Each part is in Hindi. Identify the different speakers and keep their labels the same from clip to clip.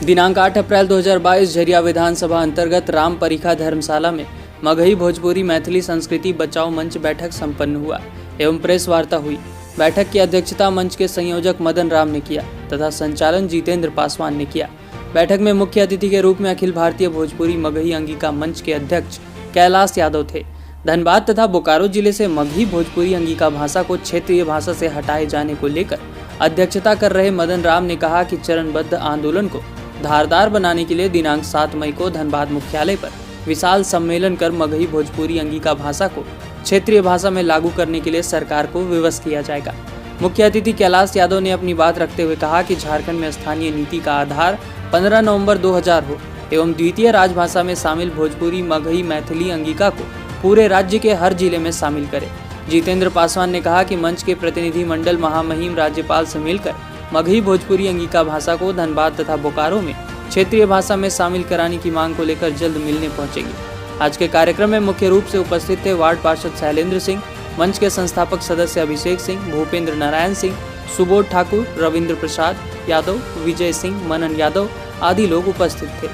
Speaker 1: दिनांक 8 अप्रैल 2022 झरिया विधानसभा अंतर्गत राम परिखा धर्मशाला में मगही भोजपुरी मैथिली संस्कृति बचाओ मंच बैठक संपन्न हुआ एवं प्रेस वार्ता हुई। बैठक की अध्यक्षता मंच के संयोजक मदन राम ने किया तथा संचालन जितेंद्र पासवान ने किया। बैठक में मुख्य अतिथि के रूप में अखिल भारतीय भोजपुरी मगही अंगिका मंच के अध्यक्ष कैलाश यादव थे। धनबाद तथा बोकारो जिले से मगही भोजपुरी अंगिका भाषा को क्षेत्रीय भाषा से हटाए जाने को लेकर अध्यक्षता कर रहे मदन राम ने कहा कि चरणबद्ध आंदोलन को धारदार बनाने के लिए दिनांक 7 मई को धनबाद मुख्यालय पर विशाल सम्मेलन कर मगही भोजपुरी अंगिका भाषा को क्षेत्रीय भाषा में लागू करने के लिए सरकार को विवश किया जाएगा। मुख्य अतिथि कैलाश यादव ने अपनी बात रखते हुए कहा कि झारखंड में स्थानीय नीति का आधार 15 नवंबर 2000 हो एवं द्वितीय राजभाषा में शामिल भोजपुरी मगही मैथिली अंगिका को पूरे राज्य के हर जिले में शामिल करे। जितेंद्र पासवान ने कहा कि मंच के प्रतिनिधि मंडल महामहिम राज्यपाल से मिलकर मगही भोजपुरी अंगिका भाषा को धनबाद तथा बोकारो में क्षेत्रीय भाषा में शामिल कराने की मांग को लेकर जल्द मिलने पहुंचेंगे। आज के कार्यक्रम में मुख्य रूप से उपस्थित थे वार्ड पार्षद शैलेंद्र सिंह, मंच के संस्थापक सदस्य अभिषेक सिंह, भूपेंद्र नारायण सिंह, सुबोध ठाकुर, रविंद्र प्रसाद यादव, विजय सिंह, मनन यादव आदि लोग उपस्थित थे।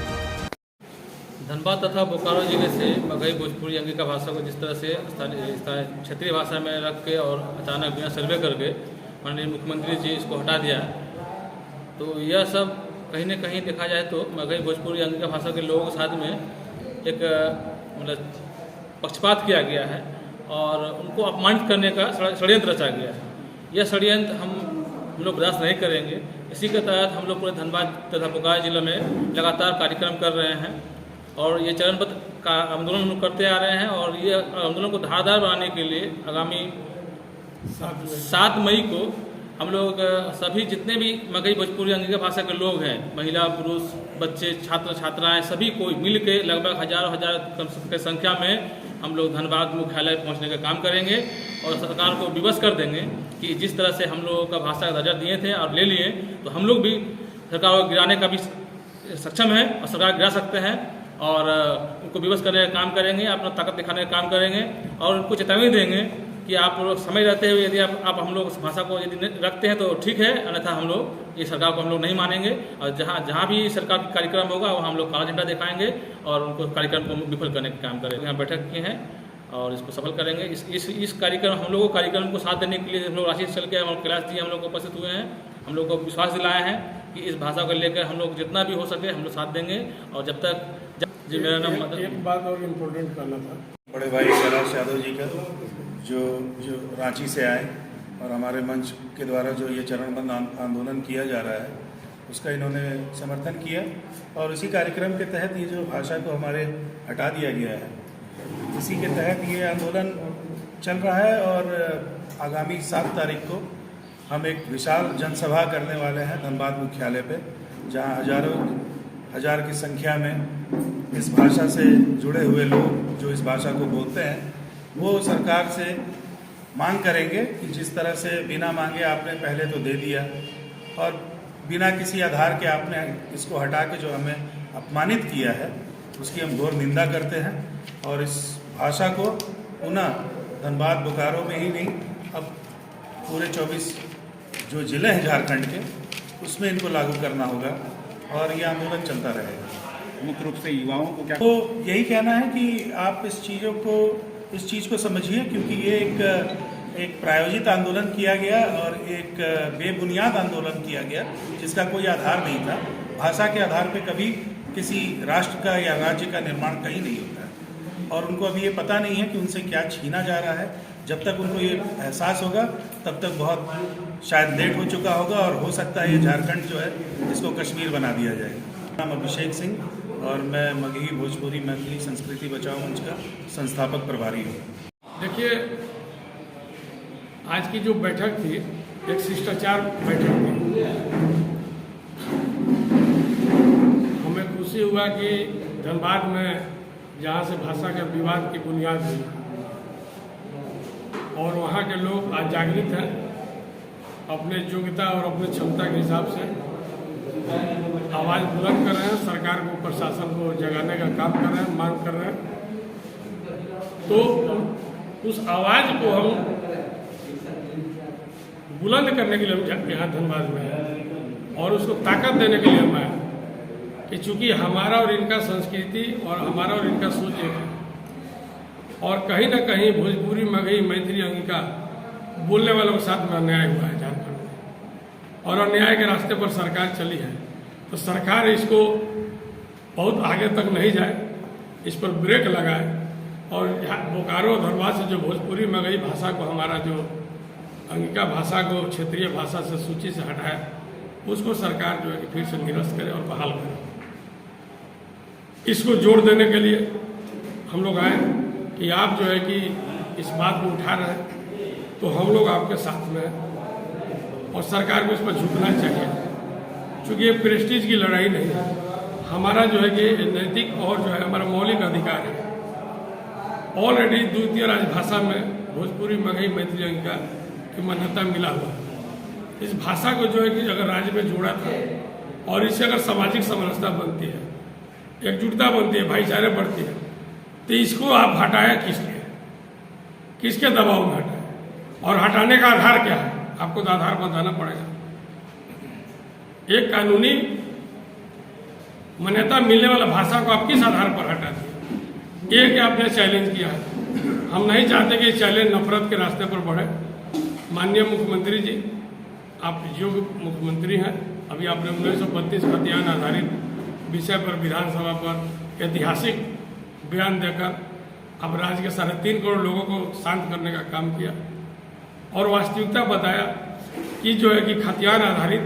Speaker 2: धनबाद तथा बोकारो जिले से मगही भोजपुरी अंगिका भाषा को जिस तरह से क्षेत्रीय भाषा में रख के और अचानक बिना सर्वे करके माननीय मुख्यमंत्री जी इसको हटा दिया, तो यह सब कहीं न कहीं देखा जाए तो मगही भोजपुरी अंगिका भाषा के लोगों के साथ में एक मतलब पक्षपात किया गया है और उनको अपमानित करने का षड्यंत्र रचा गया है। यह षड्यंत्र हम लोग बर्दाश्त नहीं करेंगे। इसी के तहत हम लोग पूरे धनबाद तथा बोकारो जिले में लगातार कार्यक्रम कर रहे हैं और ये चरणबद्ध का आंदोलन हम लोग करते आ रहे हैं और ये आंदोलन को धारदार बनाने के लिए आगामी 7 मई को हम लोग सभी जितने भी मगही भोजपुरी अंगिका भाषा के लोग हैं, महिला, पुरुष, बच्चे, छात्र छात्राएं, सभी को मिल के लगभग हजार की संख्या में हम लोग धनबाद मुख्यालय पहुंचने का काम करेंगे और सरकार को विवश कर देंगे कि जिस तरह से हम लोगों का भाषा का दर्जा दिए थे और ले लिए, तो हम लोग भी सरकार को गिराने का भी सक्षम है और सरकार गिरा सकते हैं और उनको विवश करने का काम करेंगे, अपना ताकत दिखाने का काम करेंगे और उनको चेतावनी देंगे कि आप लोग समय रहते हुए यदि आप हम लोग भाषा को यदि रखते हैं तो ठीक है, अन्यथा हम लोग ये सरकार को हम लोग नहीं मानेंगे और जहाँ भी सरकार का कार्यक्रम होगा वहाँ हम लोग काला झंडा दिखाएंगे और उनको कार्यक्रम को विफल करने का काम करेंगे। यहाँ बैठक की हैं और इसको सफल करेंगे। इस कार्यक्रम हम लोगों को कार्यक्रम को साथ देने के लिए हम लोग राशि चल के कैलाश जी हम लोग उपस्थित हुए हैं। हम लोग को विश्वास दिलाया है कि इस भाषा को लेकर हम लोग जितना भी हो सके हम लोग साथ देंगे और जब तक जी मेरा नाम
Speaker 3: एक बात और इम्पोर्टेंट करना था
Speaker 4: बड़े भाई कैलाश यादव जी का जो रांची से आए और हमारे मंच के द्वारा जो ये चरणबद्ध आंदोलन किया जा रहा है उसका इन्होंने समर्थन किया और इसी कार्यक्रम के तहत ये जो भाषा को हमारे हटा दिया गया है, इसी के तहत ये आंदोलन चल रहा है और आगामी 7 तारीख को हम एक विशाल जनसभा करने वाले हैं धनबाद मुख्यालय पे, जहाँ हजार की संख्या में इस भाषा से जुड़े हुए लोग जो इस भाषा को बोलते हैं वो सरकार से मांग करेंगे कि जिस तरह से बिना मांगे आपने पहले तो दे दिया और बिना किसी आधार के आपने इसको हटा के जो हमें अपमानित किया है उसकी हम घोर निंदा करते हैं और इस भाषा को पुनः धनबाद बोकारो में ही नहीं अब पूरे 24 जो ज़िले हैं झारखंड के उसमें इनको लागू करना होगा और ये आंदोलन चलता रहेगा।
Speaker 3: मुख्य रूप से युवाओं को क्या
Speaker 4: तो यही कहना है कि आप इस चीज़ को समझिए क्योंकि ये एक प्रायोजित आंदोलन किया गया और एक बेबुनियाद आंदोलन किया गया जिसका कोई आधार नहीं था। भाषा के आधार पे कभी किसी राष्ट्र का या राज्य का निर्माण कहीं नहीं होता है और उनको अभी ये पता नहीं है कि उनसे क्या छीना जा रहा है। जब तक उनको ये एहसास होगा तब तक बहुत शायद लेट हो चुका होगा और हो सकता है ये झारखंड जो है इसको कश्मीर बना दिया जाएगा। नाम अभिषेक सिंह और मैं मगही भोजपुरी मैथिली संस्कृति बचाओ मंच का संस्थापक प्रभारी हूँ।
Speaker 3: देखिए, आज की जो बैठक थी एक शिष्टाचार बैठक थी। हमें खुशी हुआ कि धनबाद में जहाँ से भाषा के विवाद की बुनियाद हुई और वहाँ के लोग आज जागृत हैं अपने योग्यता और अपनी क्षमता के हिसाब से आवाज़ बुलंद कर रहे हैं, सरकार को प्रशासन को जगाने का काम कर रहे हैं, मांग कर रहे हैं। तो उस आवाज़ को हम बुलंद करने के लिए हम यहाँ धनबाद में हैं और उसको ताकत देने के लिए हम आए। कि चूंकि हमारा और इनका संस्कृति और हमारा और इनका सोच एक है, और कहीं ना कहीं भोजपुरी, मगही, मैथिली, अंगिका बोलने वालों के साथ में अन्याय हुआ है झारखंड में, और अन्याय के रास्ते पर सरकार चली है। तो सरकार इसको बहुत आगे तक नहीं जाए, इस पर ब्रेक लगाए, और बोकारो धनबाद से जो भोजपुरी, मगही भाषा को, हमारा जो अंगिका भाषा को क्षेत्रीय भाषा से सूची से हटाया, उसको सरकार जो है कि फिर से निरस्त करे और बहाल करे। इसको जोड़ देने के लिए हम लोग आए कि आप जो है कि इस बात को उठा रहे हैं, तो हम लोग आपके साथ में हैं और सरकार को इस पर झुकना चाहिए, क्योंकि ये प्रेस्टीज की लड़ाई नहीं है, हमारा जो है कि नैतिक और जो है हमारा मौलिक अधिकार है। ऑलरेडी द्वितीय राजभाषा में भोजपुरी, मगही, मैथिली, अंगिका की मान्यता मिला हुआ है। इस भाषा को जो है कि अगर राज्य में जोड़ा था, और इससे अगर सामाजिक समरसता बनती है, एकजुटता बनती है, भाईचारे बढ़ती है, तो इसको आप हटाया किस लिए, किसके दबाव में हटाए, और हटाने का आधार क्या है, आपको तो आधार बताना पड़ेगा। एक कानूनी मान्यता मिलने वाला भाषा को आप किस आधार पर हटा दिए, ये कि आपने चैलेंज किया है। हम नहीं चाहते कि चैलेंज नफरत के रास्ते पर बढ़े। माननीय मुख्यमंत्री जी, आप योग्य मुख्यमंत्री हैं। अभी आपने 1932 खतियान आधारित विषय पर विधानसभा पर ऐतिहासिक बयान देकर अब राज्य के 3.5 करोड़ लोगों को शांत करने का काम किया, और वास्तविकता बताया कि जो है कि खतियान आधारित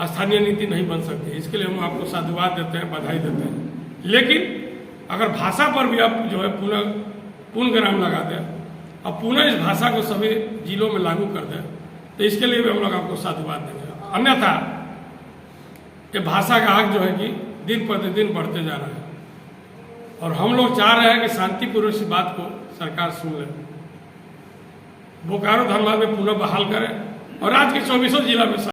Speaker 3: स्थानीय नीति नहीं बन सकती। इसके लिए हम आपको साधुवाद देते हैं, बधाई देते हैं। लेकिन अगर भाषा पर भी आप जो है पूर्णविराम लगा दें और पुनः इस भाषा को सभी जिलों में लागू कर दें, तो इसके लिए भी हम लोग आपको साधुवाद देंगे। अन्यथा ये भाषा का हक जो है कि दिन प्रतिदिन बढ़ते जा रहा है, और हम लोग चाह रहे हैं कि शांतिपूर्वक इस बात को सरकार सुन ले, बोकारो धनबाद में पुनः बहाल करें, और राज्य के 24 जिला में